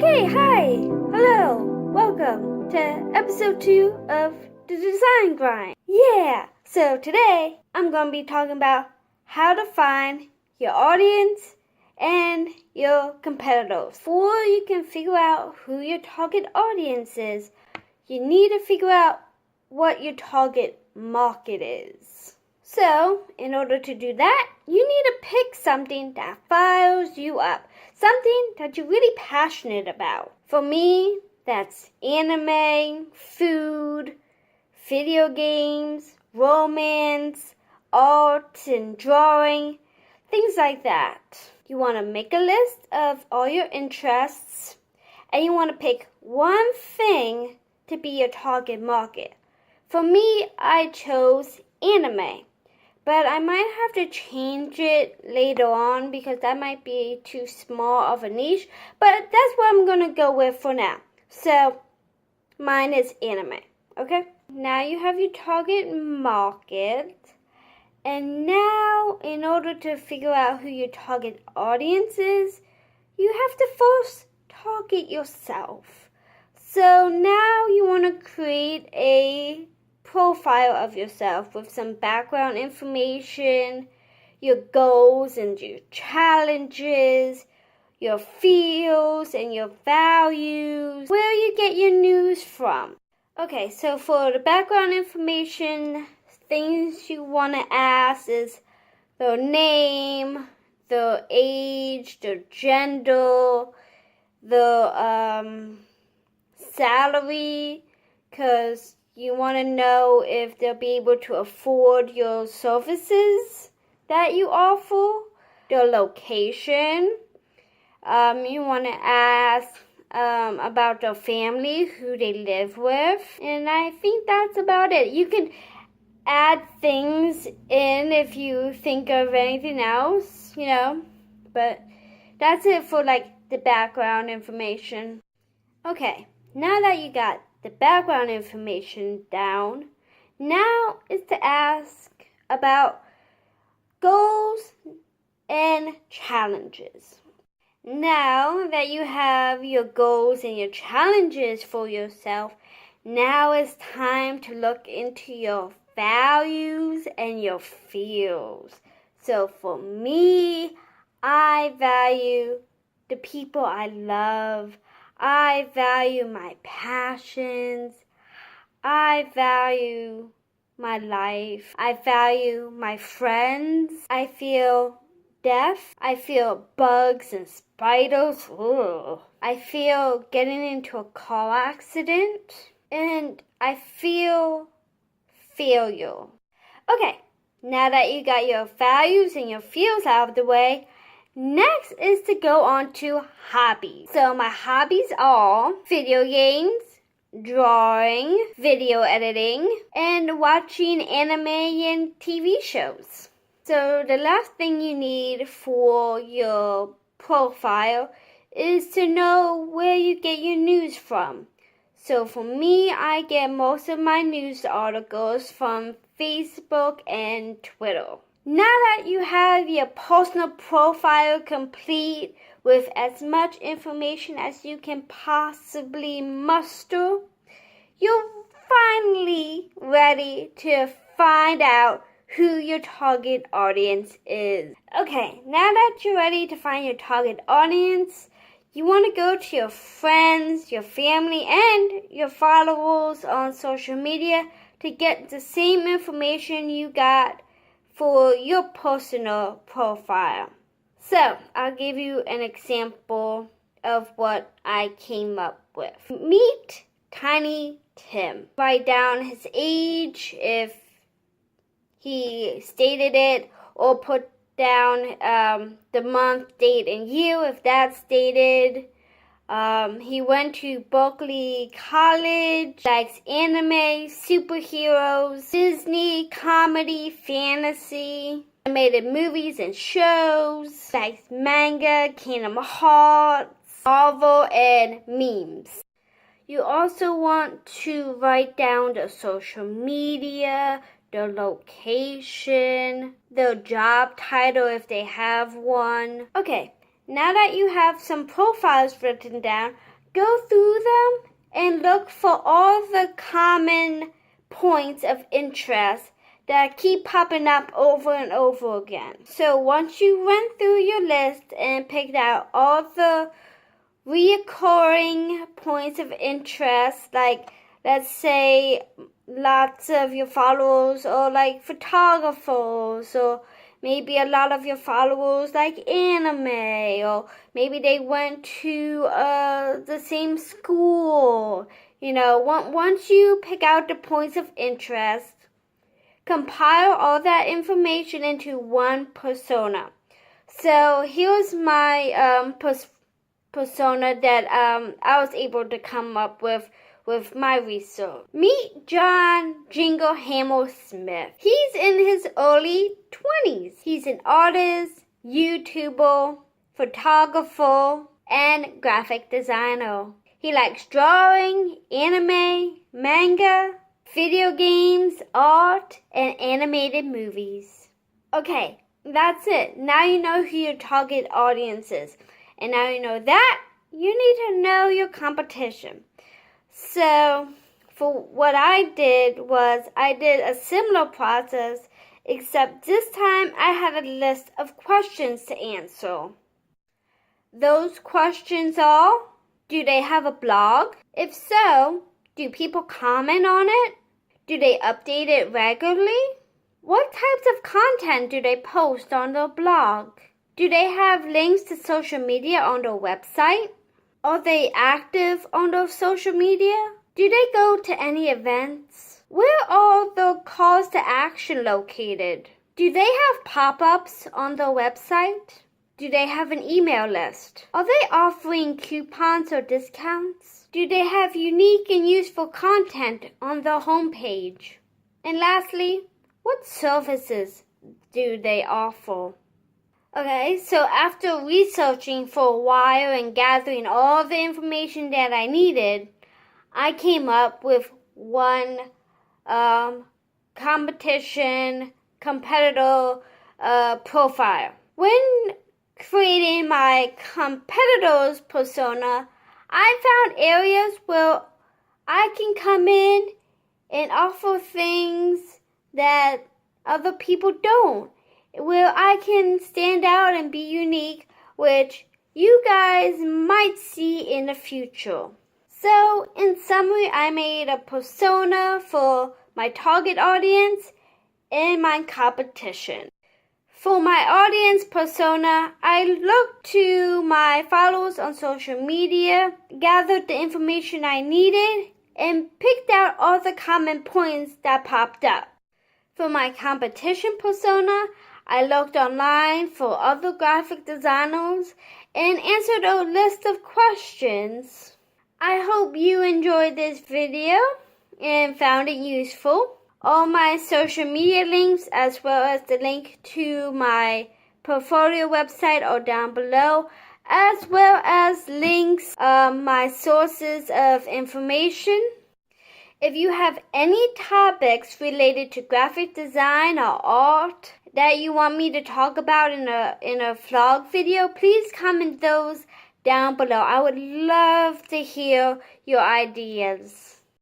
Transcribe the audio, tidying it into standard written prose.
Okay, hi, hello, welcome to episode 2 of the Design Grind. Yeah, so today I'm going to be talking about how to find your audience and your competitors. Before you can figure out who your target audience is, you need to figure out what your target market is. So, in order to do that, you need to pick something that fires you up. Something that you're really passionate about. For me, that's anime, food, video games, romance, art and drawing, things like that. You want to make a list of all your interests, and you want to pick one thing to be your target market. For me, I chose anime. But I might have to change it later on because that might be too small of a niche. But that's what I'm going to go with for now. So, mine is anime. Okay? Now you have your target market. And now, in order to figure out who your target audience is, you have to first target yourself. So now you want to create a profile of yourself with some background information, your goals and your challenges, your feels and your values, where you get your news from. Okay, so for the background information, things you want to ask is their name, their age, their gender, their salary, because you want to know if they'll be able to afford your services that you offer, their location. You want to ask about their family, who they live with. And I think that's about it. You can add things in if you think of anything else, But that's it for the background information. Okay, now that you got the background information down, now is to ask about goals and challenges. Now that you have your goals and your challenges for yourself, now it's time to look into your values and your feels. So for me, I value the people I love. I value my passions. I value my life. I value my friends. I feel death. I feel bugs and spiders. Ugh. I feel getting into a car accident. And I feel failure. Okay, now that you got your values and your feels out of the way, next is to go on to hobbies. So my hobbies are video games, drawing, video editing, and watching anime and TV shows. So the last thing you need for your profile is to know where you get your news from. So for me, I get most of my news articles from Facebook and Twitter. Now that you have your personal profile complete with as much information as you can possibly muster, you're finally ready to find out who your target audience is. Okay, now that you're ready to find your target audience, you want to go to your friends, your family, and your followers on social media to get the same information you got for your personal profile. So, I'll give you an example of what I came up with. Meet Tiny Tim. Write down his age if he stated it, or put down the month, date, and year if that's stated. He went to Berkeley College, likes anime, superheroes, Disney, comedy, fantasy, animated movies and shows, likes manga, Kingdom Hearts, Marvel, and memes. You also want to write down the social media, the location, the job title if they have one. Okay, now that you have some profiles written down, go through them and look for all the common points of interest that keep popping up over and over again. So once you went through your list and picked out all the reoccurring points of interest, like let's say lots of your followers or like photographers, or maybe a lot of your followers like anime, or maybe they went to the same school. Once you pick out the points of interest, compile all that information into one persona. So here's my persona that I was able to come up with my research. Meet John Jingleheimer Smith. He's in his early 20s. He's an artist, YouTuber, photographer, and graphic designer. He likes drawing, anime, manga, video games, art, and animated movies. Okay, that's it. Now you know who your target audience is. And now you know that, you need to know your competition. So, for what I did was, I did a similar process, except this time I had a list of questions to answer. Those questions are, do they have a blog? If so, do people comment on it? Do they update it regularly? What types of content do they post on their blog? Do they have links to social media on their website? Are they active on their social media? Do they go to any events? Where are the calls to action located? Do they have pop-ups on their website? Do they have an email list? Are they offering coupons or discounts? Do they have unique and useful content on their homepage? And lastly, what services do they offer? Okay, so after researching for a while and gathering all the information that I needed, I came up with one competitor profile. When creating my competitor's persona, I found areas where I can come in and offer things that other people don't, where I can stand out and be unique, which you guys might see in the future. So, in summary, I made a persona for my target audience and my competition. For my audience persona, I looked to my followers on social media, gathered the information I needed, and picked out all the common points that popped up. For my competition persona, I looked online for other graphic designers and answered a list of questions. I hope you enjoyed this video and found it useful. All my social media links, as well as the link to my portfolio website, are down below, as well as links my sources of information. If you have any topics related to graphic design or art that you want me to talk about in a vlog video, please comment those down below. I would love to hear your ideas.